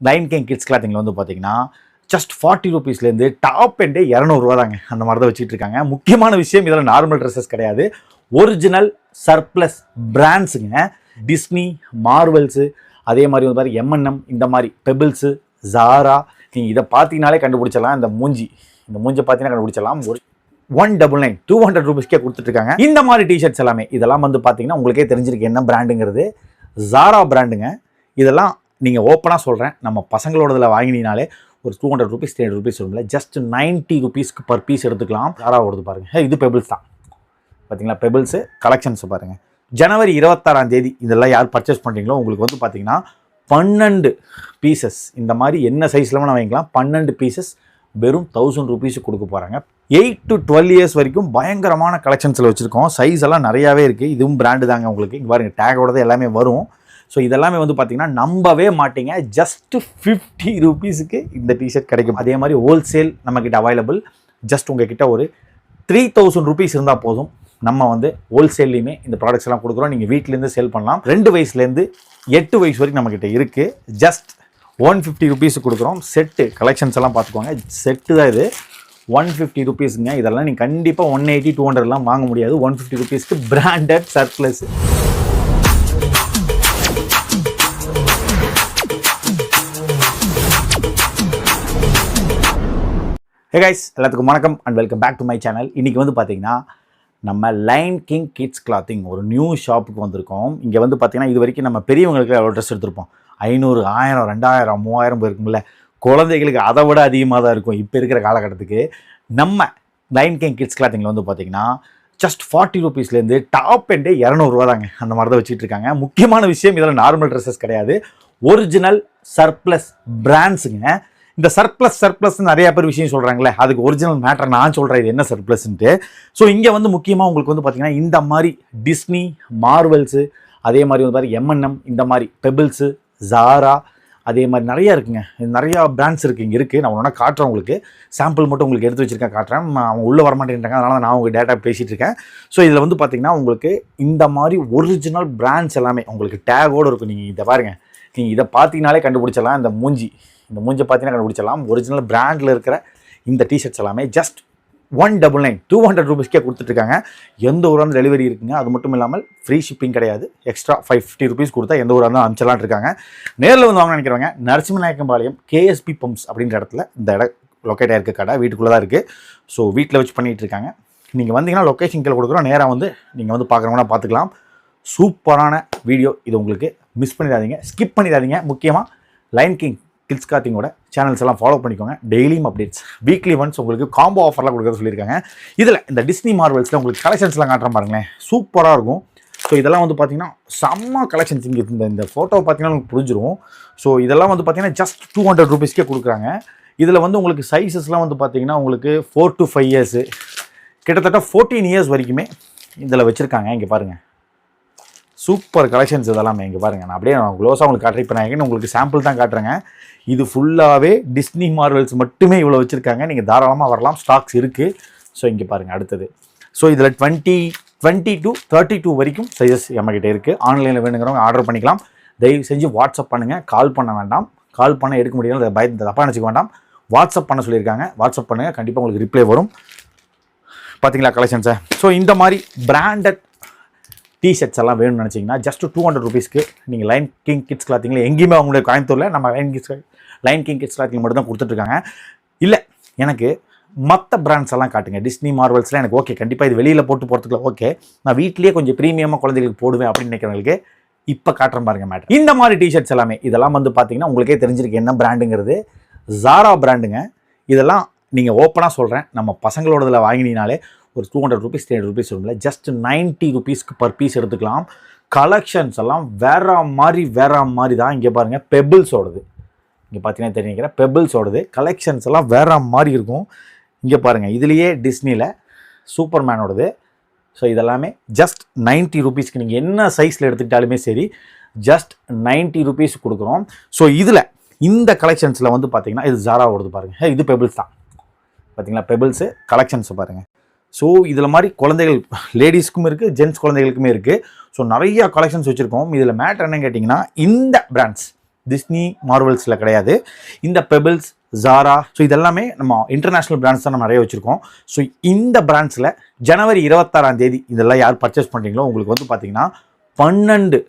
Line King kids கிளாத்திங்கில் வந்து பார்த்தீங்கன்னா just 40 ரூபீஸ்லேருந்து top எண்டே 200 ரூபா தாங்க. அந்த மாதிரி தான் வச்சுட்டு இருக்காங்க. முக்கியமான விஷயம் இதில் நார்மல் ட்ரெஸ்ஸஸ் கிடையாது, ஒரிஜினல் சர்ப்ளஸ் பிராண்ட்ஸுங்க. டிஸ்னி, மார்வல்ஸு, அதே மாதிரி வந்து பாருங்க M&M, இந்த மாதிரி பெபிள்ஸு, ஜாரா, நீங்கள் இதை பார்த்தீங்கனாலே கண்டுபிடிச்சிடலாம். இந்த மூஞ்சை பார்த்தீங்கன்னா கண்டுபிடிச்சிடலாம். ஒரு 199 200 ரூபீஸ்க்கே கொடுத்துட்ருக்காங்க. இந்த மாதிரி டிஷர்ட்ஸ் எல்லாமே இதெல்லாம் வந்து பார்த்தீங்கன்னா உங்களுக்கே தெரிஞ்சிருக்கு என்ன பிராண்டுங்கிறது. ஜாரா பிராண்டுங்க. இதெல்லாம் நீங்கள் ஓப்பனாக சொல்கிறேன், நம்ம பசங்களோடதில் வாங்கினீங்கனாலே ஒரு 200 ரூபீஸ் 300 ரூபீஸ் வரும்ல, ஜஸ்ட் 90 ரூபீஸ்க்கு பர் பீஸ் எடுத்துக்கலாம். ஜாரா ஓடுது பாருங்கள். இது பெபிள்ஸ் தான் பார்த்தீங்களா, பெபிள்ஸு கலெக்ஷன்ஸ் பாருங்கள். ஜனவரி 26ஆம் தேதி இதெல்லாம் யார் பர்ச்சேஸ் பண்ணுறீங்களோ உங்களுக்கு வந்து பார்த்தீங்கன்னா 12 பீசஸ், இந்த மாதிரி என்ன சைஸில் வேணால் வாங்கிக்கலாம். 12 பீசஸ் வெறும் 1000 ரூபீஸுக்கு கொடுக்க போகிறாங்க. 8 to 12 இயர்ஸ் வரைக்கும் பயங்கரமான கலெக்ஷன்ஸில் வச்சுருக்கோம். சைஸ் எல்லாம் நிறையாவே இருக்குது. இதுவும் பிராண்டு தாங்க. உங்களுக்கு இங்கே பாருங்கள், டேகோட எல்லாமே வரும். ஸோ இதெல்லாமே வந்து பார்த்தீங்கன்னா நம்பவே மாட்டீங்க, ஜஸ்ட் 50 ரூபீஸுக்கு இந்த டிஷர்ட் கிடைக்கும். அதே மாதிரி ஹோல்சேல் நம்மக்கிட்ட அவைலபிள். ஜஸ்ட் உங்ககிட்ட ஒரு 3000 ரூபீஸ் இருந்தால் போதும், நம்ம வந்து ஹோல்சேல்லையுமே இந்த ப்ராடக்ட்ஸ் எல்லாம் கொடுக்குறோம். நீங்கள் வீட்டிலேருந்து சேல் பண்ணலாம். 2 வயசுலேருந்து 8 வயசு வரைக்கும் நம்மக்கிட்ட இருக்குது. ஜஸ்ட் 150 ரூபீஸுக்கு கொடுக்குறோம். செட்டு கலெக்ஷன்ஸ் எல்லாம் பார்த்துக்கோங்க. செட்டு தான் இது, 150 ரூபீஸுங்க. இதெல்லாம் நீங்கள் கண்டிப்பாக 180 200 வாங்க முடியாது. 150 ரூபீஸ்க்கு பிராண்டட் சர்ப்ளஸ். ஹே கைஸ், எல்லாத்துக்கும் வணக்கம் and welcome back to my channel. இன்றைக்கி வந்து பார்த்தீங்கன்னா நம்ம லைன் கிங் கிட்ஸ் கிளாத்திங் ஒரு நியூ ஷாப்புக்கு வந்திருக்கோம். இங்கே வந்து பார்த்தீங்கன்னா இது வரைக்கும் நம்ம பெரியவங்களுக்கு எவ்வளோ ட்ரெஸ் எடுத்திருப்போம், 500 1000 2000 3000 இருக்கும்ல. குழந்தைகளுக்கு அதை விட அதிகமாக தான் இருக்கும் இப்போ இருக்கிற காலகட்டத்துக்கு. நம்ம லைன் கிங் கிட்ஸ் கிளாத்திங்கில் வந்து பார்த்தீங்கன்னா ஜஸ்ட் 40 ரூபீஸ்லேருந்து டாப் எண்டே 200 ரூபா தாங்க. அந்த மாதிரி தான் வச்சுட்டு இருக்காங்க. முக்கியமான விஷயம் இதில் நார்மல் ட்ரெஸ்ஸஸ் கிடையாது, ஒரிஜினல் சர்ப்ளஸ் பிராண்ட்ஸுங்க. இந்த சர்ப்ளஸ் நிறைய பேர் விஷயம் சொல்கிறாங்களே, அதுக்கு ஒரிஜினல் மேட்டர் நான் சொல்கிறேன் இது என்ன சர்ப்ளஸ்ன்ட்டு. ஸோ இங்கே வந்து முக்கியமாக உங்களுக்கு வந்து பார்த்தீங்கன்னா இந்த மாதிரி டிஸ்னி, மார்வல்ஸு, அதே மாதிரி வந்து பாருங்க M&M, இந்த மாதிரி பெபிள்ஸு, ஜாரா, அதே மாதிரி நிறையா இருக்குங்க. நிறையா பிராண்ட்ஸ் இருக்குது இங்கே இருக்குது. நான் ஒன்றா காட்டுறேன் உங்களுக்கு. சாம்பிள் மட்டும் உங்களுக்கு எடுத்து வச்சுருக்கேன், காட்டுறேன். அவங்க உள்ளே வரமாட்டேங்கிறாங்க, அதனால் நான் உங்கள் டேட்டா பேசிகிட்டு இருக்கேன். ஸோ இதில் வந்து பார்த்திங்கன்னா உங்களுக்கு இந்த மாதிரி ஒரிஜினல் பிராண்ட்ஸ் எல்லாமே உங்களுக்கு டேகோடு இருக்கும். நீங்கள் இதை பாருங்கள், நீங்கள் இதை பார்த்தீங்கனாலே கண்டுபிடிச்சிடலாம். இந்த மூஞ்சை பார்த்தீங்கன்னா கண்டுபிடிச்சிடலாம். ஒரிஜினல் பிராண்டில் இருக்கிற இந்த டிஷர்ட்ஸ் எல்லாமே ஜஸ்ட் 199 200 ரூபீஸ்க்கே கொடுத்துட்ருக்காங்க. எந்த ஊராக டெலிவரி இருக்குங்க. அது மட்டும் இல்லாமல் ஃப்ரீ ஷிப்பிங் கிடையாது. எக்ஸ்ட்ரா 50 ரூபீஸ் கொடுத்தா எந்த ஊராக இருந்தாலும் அனுப்பிச்சலான் இருக்காங்க. நேரில் வந்து வாங்க நினைக்கிறவங்க நரசிம்மநாயக்கம்பாளையம் KSP பம்ப்ஸ் அப்படின்ற இடத்துல இந்த இடம் லொக்கேட் ஆகிருக்க கடை வீட்டுக்குள்ளே தான் இருக்குது. ஸோ வீட்டில் வச்சு பண்ணிகிட்டு இருக்காங்க. நீங்கள் வந்தீங்கன்னா லொக்கேஷன் கீழே கொடுக்குறோம், நேராக வந்து நீங்கள் வந்து பார்க்குறவங்கன்னா பார்த்துக்கலாம். சூப்பரான வீடியோ இது, உங்களுக்கு மிஸ் பண்ணிடாதீங்க, ஸ்கிப் பண்ணிடாதீங்க. முக்கியமாக லைன் கிங் கிட்ஸ் கிளாத்திங்கோட சேனல்ஸ் எல்லாம் ஃபாலோ பண்ணிக்கோங்க. டெய்லியும் அப்டேட்ஸ், வீக்லி ஒன்ஸ் உங்களுக்கு காம்போ ஆஃபர்லாம் கொடுக்குறது சொல்லியிருக்காங்க. இதில் இந்த டிஸ்னி மார்வல்ஸில் உங்களுக்கு கலெக்ஷன்ஸ்லாம் காட்டுறேன் பாருங்களேன், சூப்பராக இருக்கும். ஸோ இதெல்லாம் வந்து பார்த்தீங்கன்னா செம்ம கலெக்ஷன்ஸ். இங்கே இந்த ஃபோட்டோவை பார்த்தீங்கன்னா உங்களுக்கு புரிஞ்சிடும். ஸோ இதெல்லாம் வந்து பார்த்தீங்கன்னா ஜஸ்ட் 200 ரூபீஸ்க்கே கொடுக்குறாங்க. இதில் வந்து உங்களுக்கு சைஸஸ்லாம் வந்து பார்த்தீங்கன்னா உங்களுக்கு 4 to 5 இயர்ஸு, கிட்டத்தட்ட 14 இயர்ஸ் வரைக்குமே இதில் வச்சுருக்காங்க. இங்கே பாருங்கள், சூப்பர் கலெக்ஷன்ஸ் இதெல்லாமே. இங்கே பாருங்கள், நான் அப்படியே க்ளோஸாக உங்களுக்கு காட்டுறேன். இப்போ நான் உங்களுக்கு சாம்பிள் தான் காட்டுறேங்க. இது ஃபுல்லாகவே டிஸ்னி மார்வல்ஸ் மட்டுமே இவ்வளோ வச்சுருக்காங்க. நீங்கள் தாராளமாக வரலாம், ஸ்டாக்ஸ் இருக்குது. ஸோ இங்கே பாருங்கள் அடுத்தது. ஸோ இதில் 20 to 32 வரைக்கும் சைஸஸ் நம்மக்கிட்ட இருக்குது. ஆன்லைனில் வேணுங்கிறவங்க ஆர்டர் பண்ணிக்கலாம். தயவு செஞ்சு வாட்ஸ்அப் பண்ணுங்கள், கால் பண்ண வேண்டாம். கால் பண்ண எடுக்க முடியாது, பயத்தை தப்பாக நினச்சிக்க வேண்டாம். வாட்ஸ்அப் பண்ண சொல்லியிருக்காங்க, வாட்ஸ்அப் பண்ணுங்கள், கண்டிப்பாக உங்களுக்கு ரிப்ளை வரும். பார்த்தீங்களா கலெக்ஷன்ஸை. ஸோ இந்த மாதிரி பிராண்டட் டிஷர்ட்ஸ் எல்லாம் வேணும்னு நினச்சிங்கன்னா ஜஸ்ட் 200 ரூபீஸ்க்கு நீங்கள் லைன் கிங் கிட்ஸ் கிளாத்திங்கில் எங்கேயுமே அவங்களுடைய கோயம்புத்தூரில் நம்ம லைன் கிங் கிட்ஸ் கிளாத்திங் மட்டும் தான் கொடுத்துட்ருக்காங்க. இல்லை எனக்கு மற்ற பிராண்ட்ஸ் எல்லாம் காட்டுங்க, டிஸ்னி மார்வல்ஸ்லாம் எனக்கு ஓகே, கண்டிப்பாக இது வெளியில் போட்டு போகிறதுக்குள்ள ஓகே, நான் வீட்லேயே கொஞ்சம் ப்ரீமியமாக குழந்தைகளுக்கு போடுவேன் அப்படின்னு நினைக்கிறவங்களுக்கு இப்போ காட்டுறேன் பாருங்கள் மேட்டர். இந்த மாதிரி டிஷர்ட்ஸ் எல்லாமே இதெல்லாம் வந்து பார்த்தீங்கன்னா உங்களுக்கே தெரிஞ்சிருக்கு என்ன பிராண்டுங்கிறது. ஜாரா பிராண்டுங்க. இதெல்லாம் நீங்கள் ஓப்பனாக சொல்கிறேன், நம்ம பசங்களோடதில் வாங்கினீங்கனாலே ஒரு 200 ரூபீஸ் 300 ரூபீஸ் வரும்ல, ஜஸ்ட் 90 ரூபீஸ்க்கு பர் பீஸ் எடுத்துக்கலாம். கலெக்ஷன்ஸ் எல்லாம் வேற மாதிரி தான். இங்கே பாருங்கள், பெபிள்ஸோடது. இங்கே பார்த்தீங்கன்னா தெரிஞ்சுக்கிற பெபிள்ஸோடது கலெக்ஷன்ஸ் எல்லாம் வேற மாதிரி இருக்கும். இங்கே பாருங்கள், இதுலேயே டிஸ்னியில் சூப்பர்மேனோடது. ஸோ இதெல்லாமே ஜஸ்ட் 90 ரூபீஸ்க்கு நீங்கள் என்ன சைஸில் எடுத்துக்கிட்டாலுமே சரி, ஜஸ்ட் 90 ரூபீஸ் கொடுக்குறோம். ஸோ இதில் இந்த கலெக்ஷன்ஸில் வந்து பார்த்தீங்கன்னா இது ஜாராவோடது பாருங்கள். இது பெபிள்ஸ் தான் பார்த்தீங்களா, பெபிள்ஸு கலெக்ஷன்ஸை பாருங்கள். ஸோ இதில் மாதிரி குழந்தைகள் லேடிஸ்க்கும் இருக்குது, ஜென்ட்ஸ் குழந்தைகளுக்குமே இருக்குது. ஸோ நிறையா கலெக்ஷன்ஸ் வச்சுருக்கோம். இதில் மேட்டர் என்னன்னு கேட்டிங்கன்னா இந்த பிராண்ட்ஸ் டிஸ்னி மார்வல்ஸில் கிடையாது. இந்த பெபிள்ஸ், ஜாரா, ஸோ இதெல்லாமே நம்ம இன்டர்நேஷ்னல் பிராண்ட்ஸ் தான் நம்ம நிறைய வச்சுருக்கோம். ஸோ இந்த பிராண்ட்ஸில் ஜனவரி 26 இதெல்லாம் யார் பர்ச்சேஸ் பண்ணுறீங்களோ உங்களுக்கு வந்து பார்த்தீங்கன்னா 12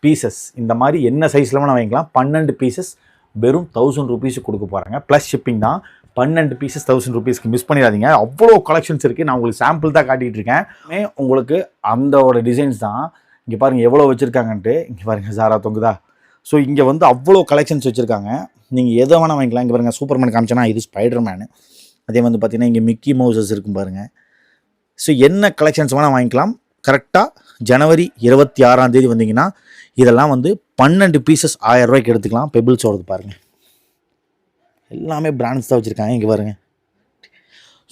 பீசஸ், இந்த மாதிரி என்ன சைஸில் வேணால் வாங்கிக்கலாம், 12 பீசஸ் வெறும் 1000 ரூபீஸுக்கு கொடுக்க போகிறாங்க. ப்ளஸ் ஷிப்பிங் தான். 12 பீசஸ் 1000 ரூபீஸ்க்கு மிஸ் பண்ணிடாதீங்க. அவ்வளோ கலெக்ஷன்ஸ் இருக்குது. நான் உங்களுக்கு சாம்பிள் தான் காட்டிகிட்டு இருக்கேன். உங்களுக்கு அந்தோட டிசைன்ஸ் தான். இங்கே பாருங்கள் எவ்வளோ வச்சுருக்காங்கன்ட்டு. இங்கே பாருங்கள் ஜாரா தொங்குதா. ஸோ இங்கே வந்து அவ்வளோ கலெக்ஷன்ஸ் வச்சுருக்காங்க. நீங்கள் எதை வேணால் வாங்கிக்கலாம். இங்கே பாருங்கள் சூப்பர்மேன் காமிச்சேன்னா இது ஸ்பைடர்மேனு. அதே வந்து பார்த்திங்கன்னா இங்கே மிக்கி மவுசஸ் இருக்கும் பாருங்கள். ஸோ என்ன கலெக்ஷன்ஸ் வேணால் வாங்கிக்கலாம். கரெக்டாக ஜனவரி 26 வந்தீங்கன்னா இதெல்லாம் வந்து 12 பீசஸ் 1000 ரூபாய்க்கு எடுத்துக்கலாம். பெபிள்ஸோடது பாருங்கள், எல்லாமே பிராண்ட்ஸ் தான் வச்சுருக்காங்க. இங்கே பாருங்கள்,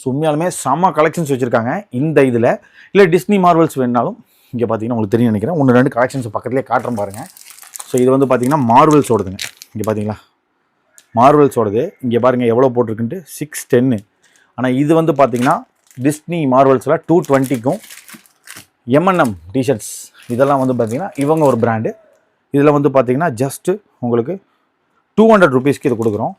ஸோ உண்மையாலுமே செம்ம கலெக்ஷன்ஸ் வச்சுருக்காங்க. இந்த இதில் இல்லை டிஸ்னி மார்வல்ஸ் வேணுனாலும் இங்கே பார்த்தீங்கன்னா உங்களுக்கு தெரியும் நினைக்கிறேன். 1-2 கலெக்ஷன்ஸ் பக்கத்துலேயே காட்டுறேன் பாருங்கள். ஸோ இது வந்து பார்த்திங்கன்னா மார்வல்ஸோடதுங்க. இங்கே பார்த்தீங்களா மார்வல்ஸோடது. இங்கே பாருங்கள் எவ்வளோ போட்டிருக்குன்ட்டு 610. ஆனால் இது வந்து பார்த்திங்கன்னா டிஸ்னி மார்வல்ஸில் 220க்கும் எம்என்எம் டிஷர்ட்ஸ் இதெல்லாம் வந்து பார்த்திங்கன்னா இவங்க ஒரு பிராண்டு. இதில் வந்து பார்த்திங்கன்னா ஜஸ்ட்டு உங்களுக்கு 200 ரூபீஸ்க்கு இது கொடுக்குறோம்.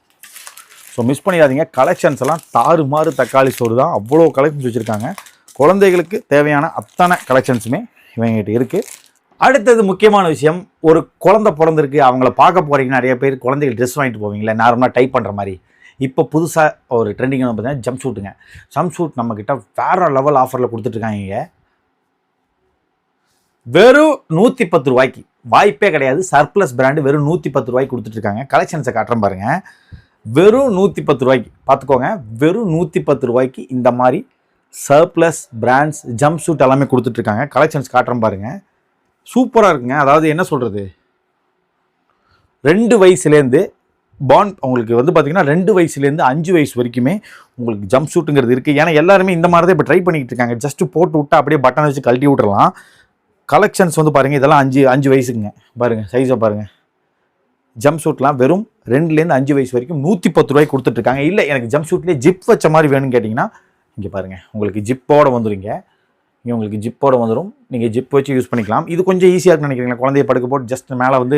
ஸோ மிஸ் பண்ணிடாதீங்க. கலெக்ஷன்ஸ் எல்லாம் தாறுமாறு தக்காளி சோறு தான். அவ்வளோ கலெக்ஷன்ஸ் வச்சுருக்காங்க. குழந்தைகளுக்கு தேவையான அத்தனை கலெக்ஷன்ஸுமே இவங்ககிட்ட இருக்குது. அடுத்தது முக்கியமான விஷயம், ஒரு குழந்தை பிறந்திருக்கு, அவங்கள பார்க்க போகிறீங்கன்னா நிறைய பேர் குழந்தைகள் ட்ரெஸ் வாங்கிட்டு போவீங்களே நார்மலாக டைப் பண்ணுற மாதிரி. இப்போ புதுசாக ஒரு ட்ரெண்டிங் வந்து பார்த்தீங்கன்னா ஜம்ப் ஷூட்டுங்க. ஜம்ப் ஷூட் நம்மக்கிட்ட வேறு லெவல் ஆஃபரில் கொடுத்துட்ருக்காங்க. வெறும் 110 ரூபாய்க்கு, வாய்ப்பே கிடையாது. சர்ப்ளஸ் பிராண்டு வெறும் 110 ரூபாய்க்கு கொடுத்துட்ருக்காங்க. கலெக்ஷன்ஸை காட்டுறேன் பாருங்கள். வெறும் 110 ரூபாய்க்கு பார்த்துக்கோங்க. வெறும் 110 ரூபாய்க்கு இந்த மாதிரி சர்ப்ளஸ் பிராண்ட்ஸ் ஜம்ப் ஷூட் எல்லாமே கொடுத்துட்ருக்காங்க. கலெக்ஷன்ஸ் காட்டுறேன் பாருங்கள். சூப்பராக இருக்குங்க. அதாவது என்ன சொல்கிறது, 2 வயசுலேருந்து உங்களுக்கு வந்து பார்த்திங்கன்னா 2 வயசுலேருந்து 5 வயசு வரைக்குமே உங்களுக்கு ஜம்ப் ஷூட்டுங்கிறது இருக்குது. ஏன்னா எல்லாருமே இந்த மாதிரி தான் இப்போ ட்ரை பண்ணிக்கிட்டு இருக்காங்க. ஜஸ்ட்டு போட்டு விட்டா அப்படியே பட்டன் வச்சு கழட்டி விட்டுறலாம். கலெக்ஷன்ஸ் வந்து பாருங்கள், இதெல்லாம் 5 வயசுக்குங்க. பாருங்கள் சைஸை பாருங்கள். ஜம்ப் ஷூட்லாம் வெறும் 2லேருந்து 5 வயசு வரைக்கும் 110 ரூபாய்க்கு கொடுத்துட்ருக்காங்க. இல்லை எனக்கு ஜம்ப் ஷூட்லேயே ஜிப் வச்ச மாதிரி வேணும்னு கேட்டிங்கன்னா இங்கே பாருங்கள், உங்களுக்கு ஜிப்போடு வந்துடுங்க. இங்கே உங்களுக்கு ஜிப்போடு வந்துடும். நீங்கள் ஜிப் வச்சு யூஸ் பண்ணிக்கலாம். இது கொஞ்சம் ஈஸியாக இருக்குன்னு நினைக்கிறீங்களா? குழந்தைய படுக்க போட்டு ஜஸ்ட் மேலே வந்து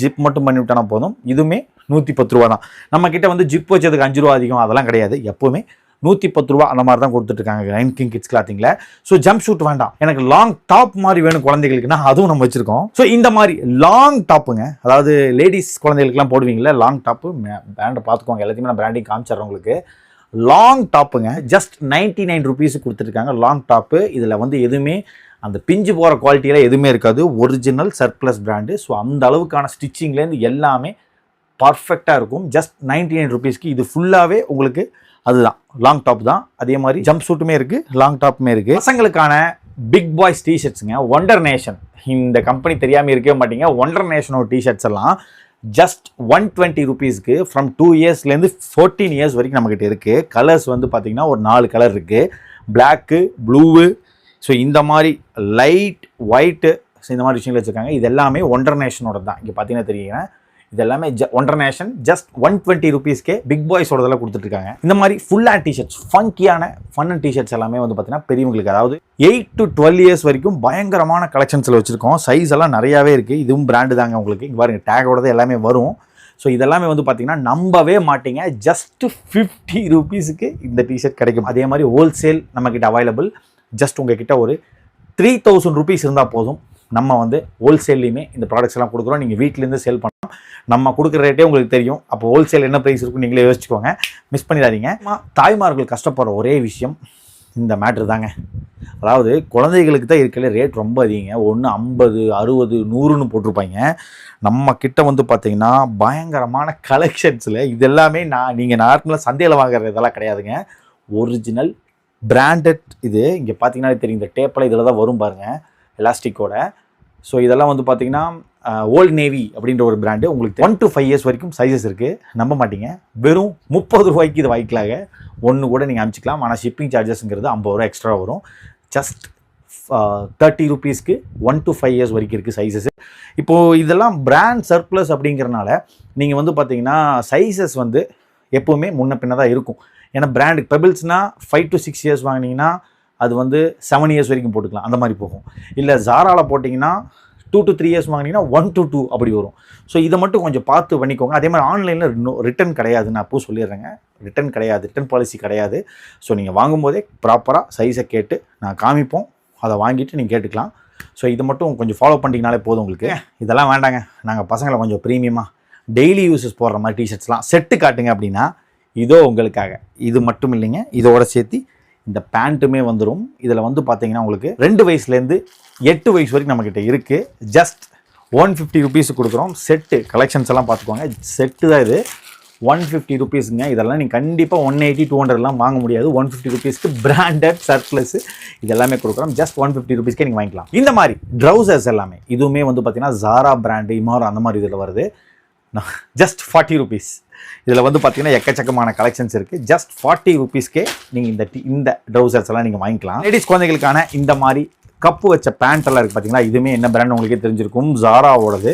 ஜிப் மட்டும் பண்ணி விட்டானா போதும். இதுவுமே 110 ரூபா தான். நம்மக்கிட்ட வந்து ஜிப் வச்சதுக்கு 5 ரூபா அதிகம் அதெல்லாம் கிடையாது. எப்போவுமே 110 ரூபா அந்த மாதிரி தான் கொடுத்துட்ருக்காங்க லைன் கிங் கிட்ஸ் கிளாத்திங்கில். ஸோ ஜம்ப் ஷூட் வேண்டாம், எனக்கு லாங் டாப் மாதிரி வேணும் குழந்தைகளுக்குன்னா அதுவும் நம்ம வச்சுருக்கோம். ஸோ இந்த மாதிரி லாங் டாப்புங்க, அதாவது லேடிஸ் குழந்தைகளுக்குலாம் போடுவீங்களா லாங் டாப்பு, பிராண்டை பார்த்துக்கோங்க. எல்லாத்தையுமே நான் பிராண்டிங் காமிச்சிட்றேன் உங்களுக்கு. லாங் டாப்புங்க ஜஸ்ட் 99 ரூபீஸுக்கு கொடுத்துருக்காங்க லாங் டாப்பு. இதில் வந்து எதுவுமே அந்த பிஞ்சு போகிற குவாலிட்டியில் எதுவுமே இருக்காது. Original surplus brand. ஸோ அந்த அளவுக்கான ஸ்டிச்சிங்லேருந்து எல்லாமே பர்ஃபெக்டாக இருக்கும். ஜஸ்ட் 99 ரூபீஸ்க்கு இது ஃபுல்லாகவே உங்களுக்கு அதுதான் லாங் டாப் தான். அதே மாதிரி ஜம்ப் ஷூட்டுமே இருக்குது, லாங் டாப்புமே இருக்குது. பசங்களுக்கான பிக் பாய்ஸ் டிஷர்ட்ஸுங்க. ஒண்டர் நேஷன், இந்த கம்பெனி தெரியாமல் இருக்கவே மாட்டீங்க. ஒண்டர் நேஷனோட டிஷர்ட்ஸ் எல்லாம் ஜஸ்ட் 120 ரூபீஸ்க்கு ஃப்ரம் 2 இயர்ஸ்லேருந்து 14 இயர்ஸ் வரைக்கும் நம்மக்கிட்ட இருக்குது. கலர்ஸ் வந்து பார்த்திங்கன்னா ஒரு 4 கலர் இருக்குது. பிளாக்கு, ப்ளூவு, ஸோ இந்த மாதிரி லைட் ஒயிட்டு, ஸோ இந்த மாதிரி விஷயங்கள் வச்சுருக்காங்க. இது எல்லாமே ஒண்டர் நேஷனோட தான். இங்கே பார்த்தீங்கன்னா தெரியுங்க, இது எல்லாமே ஒண்டர் நேஷன் ஜஸ்ட் 120 ரூபீஸ்க்கே பிக் பாய்ஸோடதெல்லாம் கொடுத்துட்ருக்காங்க. இந்த மாதிரி ஃபுல் ஹேண்ட் டிஷர்ட்ஸ், ஃபங்கியான ஃபன் டிஷர்ட்ஸ் எல்லாமே வந்து பார்த்தீங்கன்னா பெரியவங்களுக்கு, அதாவது 8 to 12 இயர்ஸ் வரைக்கும் பயங்கரமான கலெக்ஷன்ஸில் வச்சுருக்கோம். சைஸ் எல்லாம் நிறையாவே இருக்குது. இதுவும் பிராண்டு தாங்க உங்களுக்கு. இங்கே பாருங்கள் டேகோட எல்லாமே வரும். ஸோ இதெல்லாமே வந்து பார்த்தீங்கன்னா நம்பவே மாட்டீங்க. ஜஸ்ட் 50 ரூபீஸுக்கு இந்த டிஷர்ட் கிடைக்கும். அதே மாதிரி ஹோல்சேல் நம்மக்கிட்ட அவைலபிள். ஜஸ்ட் உங்ககிட்ட ஒரு 3000 ரூபீஸ் இருந்தால் போதும். நம்ம வந்து ஹோல்சேல்லையுமே இந்த ப்ராடக்ட்ஸ் எல்லாம் கொடுக்குறோம். நீங்கள் வீட்டிலேருந்து சேல் பண்ணலாம். நம்ம கொடுக்குற ரேட்டே உங்களுக்கு தெரியும். அப்போ ஹோல்சேல் என்ன ப்ரைஸ் இருக்கும் நீங்களே யோசிச்சுக்கோங்க. மிஸ் பண்ணிடாதீங்க. தாய்மார்கள் கஷ்டப்படுற ஒரே விஷயம் இந்த மேட்ரு தாங்க. அதாவது குழந்தைகளுக்கு தான் இருக்கிற ரேட் ரொம்ப அதிகங்க. ஒன்று 50, 60, 100ன்னு போட்டிருப்பாங்க. நம்ம கிட்ட வந்து பார்த்தீங்கன்னா பயங்கரமான கலெக்ஷன்ஸில் இது எல்லாமே நீங்கள் நார்மலாக சந்தையில் வாங்குற இதெல்லாம் கிடையாதுங்க. Original branded. இது இங்கே பார்த்தீங்கன்னா தெரியும், இந்த டேப்பில் இதில் தான் வரும் பாருங்கள், எலாஸ்டிக்கோட. ஸோ இதெல்லாம் வந்து பார்த்தீங்கன்னா ஓல்ட் நேவி அப்படின்ற ஒரு பிராண்டு. உங்களுக்கு 1 to 5 இயர்ஸ் வரைக்கும் சைஸஸ் இருக்குது. நம்ப மாட்டீங்க, வெறும் 30 ரூபாய்க்கு இது வாங்கிக்கலாங்க. ஒன்று கூட நீங்கள் அனுப்பிச்சிக்கலாம். ஆனால் ஷிப்பிங் சார்ஜஸ்ங்கிறது 50 ரூபா எக்ஸ்ட்ரா வரும். ஜஸ்ட் 30 ரூபீஸ்க்கு 1 to 5 இயர்ஸ் வரைக்கும் இருக்குது சைஸஸ். இப்போது இதெல்லாம் பிராண்ட் சர்ப்ளஸ் அப்படிங்கிறனால நீங்கள் வந்து பார்த்தீங்கன்னா சைஸஸ் வந்து எப்போவுமே முன்ன பின்ன தான் இருக்கும். ஏன்னா பிராண்டுக்கு பெபிள்ஸ்னால் 5 to 6 இயர்ஸ் வாங்கினீங்கன்னா அது வந்து 7 இயர்ஸ் வரைக்கும் போட்டுக்கலாம், அந்த மாதிரி போகும். இல்லை ஜாராவில் போட்டிங்கன்னா 2 to 3 இயர்ஸ் வாங்கினீங்கன்னா 1 to 2 அப்படி வரும். ஸோ இதை மட்டும் கொஞ்சம் பார்த்து பண்ணிக்கோங்க. அதே மாதிரி ஆன்லைனில் ரிட்டன் கிடையாது, நான் அப்போ சொல்லிடுறேங்க. ரிட்டன் கிடையாது, ரிட்டன் பாலிசி கிடையாது. ஸோ நீங்கள் வாங்கும்போதே ப்ராப்பராக சைஸை கேட்டு நான் காமிப்போம், அதை வாங்கிட்டு நீங்கள் கேட்டுக்கலாம். ஸோ இதை மட்டும் கொஞ்சம் ஃபாலோ பண்ணிட்டீங்கனாலே போதும் உங்களுக்கு. இதெல்லாம் வேண்டாங்க, நாங்கள் பசங்களை கொஞ்சம் ப்ரீமியமாக டெய்லி யூஸஸ் போடுற மாதிரி டிஷர்ட்ஸ்லாம் செட்டு காட்டுங்க அப்படின்னா இதோ உங்களுக்காக. இது மட்டும் இல்லைங்க, இதோட சேர்த்து இந்த பேண்ட்டுமே வந்துடும். இதில் வந்து பார்த்தீங்கன்னா உங்களுக்கு 2 வயசுலேருந்து 8 வயசு வரைக்கும் நம்மக்கிட்ட இருக்குது. ஜஸ்ட் 150 ருபீஸுக்கு கொடுக்குறோம். செட்டு கலெக்ஷன்ஸ் எல்லாம் பார்த்துக்கோங்க, செட்டு தான் இது. 150 ருபீஸுங்க. இதெல்லாம் நீங்கள் கண்டிப்பாக 180, 200லாம் வாங்க முடியாது. 150 ருபீஸ்க்கு பிராண்டட் சர்ப்ளஸ் இது எல்லாமே கொடுக்குறோம். ஜஸ்ட் 150 ருபீஸ்க்கே நீங்கள் வாங்கிக்கலாம். இந்த மாதிரி ட்ரௌசர்ஸ் எல்லாமே இதுவுமே வந்து பார்த்தீங்கன்னா ஜாரா பிராண்டு, இமாரா அந்த மாதிரி இதில் வருது. Just 40 rupees. இதில் வந்து பார்த்தீங்கன்னா எக்கச்சக்கமான கலெக்ஷன்ஸ் இருக்குது. ஜஸ்ட் 40 ருபீஸ்க்கே நீங்கள் இந்த ட்ரௌசர்ஸ் எல்லாம் நீங்கள் வாங்கிக்கலாம். லேடிஸ் குழந்தைகளுக்கான இந்த மாதிரி கப்பு வச்ச பேண்ட் எல்லாம் இருக்குது பார்த்தீங்களா, இதுவுமே என்ன பிராண்ட் உங்களுக்கே தெரிஞ்சிருக்கும், ஜாராவோடது.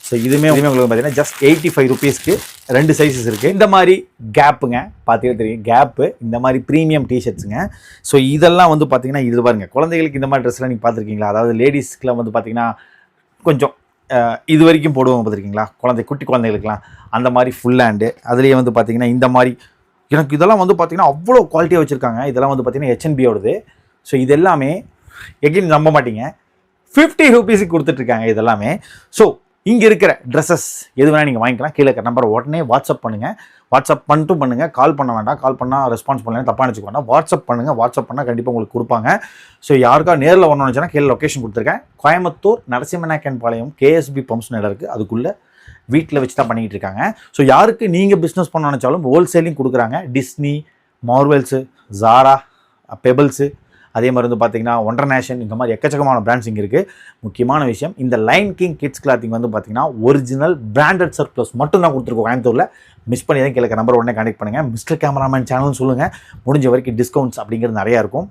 ஸோ இதுவுமே உங்களுக்கு பார்த்தீங்கன்னா ஜஸ்ட் 85 ருபீஸ்க்கு 2 சைஸஸ் இருக்குது. இந்த மாதிரி கேப்புங்க, பார்த்தீங்கன்னா தெரியும் கேப்பு, இந்த மாதிரி ப்ரீமியம் டிஷர்ட்ஸுங்க. ஸோ இதெல்லாம் வந்து பார்த்தீங்கன்னா இது பாருங்க, குழந்தைகளுக்கு இந்த மாதிரி ட்ரெஸ்லாம் நீங்கள் பார்த்துருக்கீங்களா? அதாவது லேடிஸ்க்குலாம் வந்து பார்த்தீங்கன்னா கொஞ்சம் இது வரைக்கும் போடுவாங்க பார்த்துருக்கீங்களா, குட்டி குழந்தைகளுக்குலாம் அந்த மாதிரி ஃபுல் ஹேண்டு. அதுலேயே வந்து பார்த்தீங்கன்னா இந்த மாதிரி எனக்கு இதெல்லாம் வந்து பார்த்தீங்கன்னா அவ்வளோ குவாலிட்டியாக வச்சுருக்காங்க. இதெல்லாம் வந்து பார்த்தீங்கன்னா HNBயோடது. ஸோ இது எல்லாமே எகைன் நம்ப மாட்டீங்க 50 ருபீஸுக்கு கொடுத்துட்ருக்காங்க இதெல்லாமே. ஸோ இங்கே இருக்கிற ட்ரெஸ்ஸஸ் எது வேணால் நீங்கள் வாங்கிக்கலாம். கீழே இருக்கிற நம்பரை உடனே வாட்ஸ்அப் பண்ணுங்கள். வாட்ஸ்அப் பண்ணிட்டும் பண்ணுங்கள், கால் பண்ண வேண்டாம். கால் பண்ணால் ரெஸ்பான்ஸ் பண்ணலாம், தப்பாக நினச்சிக்க வேண்டாம். வாட்ஸ்அப் பண்ணுங்கள். வாட்ஸ்அப் பண்ணால் கண்டிப்பாக உங்களுக்கு கொடுப்பாங்க. ஸோ யாருக்கா நேரில் வரணும்னு நினச்சா கீழே லொக்கேஷன் கொடுத்துருக்கேன். கோயம்புத்தூர் நரசிம்மநாயக்கன் பாளையம் KSB பம்ப்ஸ் இடம் இருக்குது, அதுக்குள்ளே வீட்டில் வச்சு தான் பண்ணிக்கிட்டு இருக்காங்க. ஸோ யாருக்கு நீங்கள் பிஸ்னஸ் பண்ண நினச்சாலும் ஹோல்சேலிங் கொடுக்குறாங்க. டிஸ்னி, மார்வெல்ஸு, ஜாரா, பெபிள்ஸு, அதே மாதிரி வந்து பார்த்தீங்கன்னா ஒண்டர் நேஷன், இந்த மாதிரி எக்கச்சக்கமான பிராண்ட்ஸ் இங்கே இருக்குது. முக்கியமான விஷயம், இந்த லைன் கிங் கிட்ஸ் கிளாத்திங் வந்து பார்த்தீங்கன்னா ஒரிஜினல் பிராண்டட் சர்ப்ளஸ் மட்டும் தான் கொடுத்துருக்கோம் கோயம்புத்தூரில். மிஸ் பண்ணி தான் கீழே நம்பர் உடனே கான்டெக்ட் பண்ணுங்கள். மிஸ்டர் கேமராமேன் சேனல்னு சொல்லுங்கள். முடிஞ்ச வரைக்கும் டிஸ்கவுண்ட்ஸ் அப்படிங்கிறது நிறையா இருக்கும்.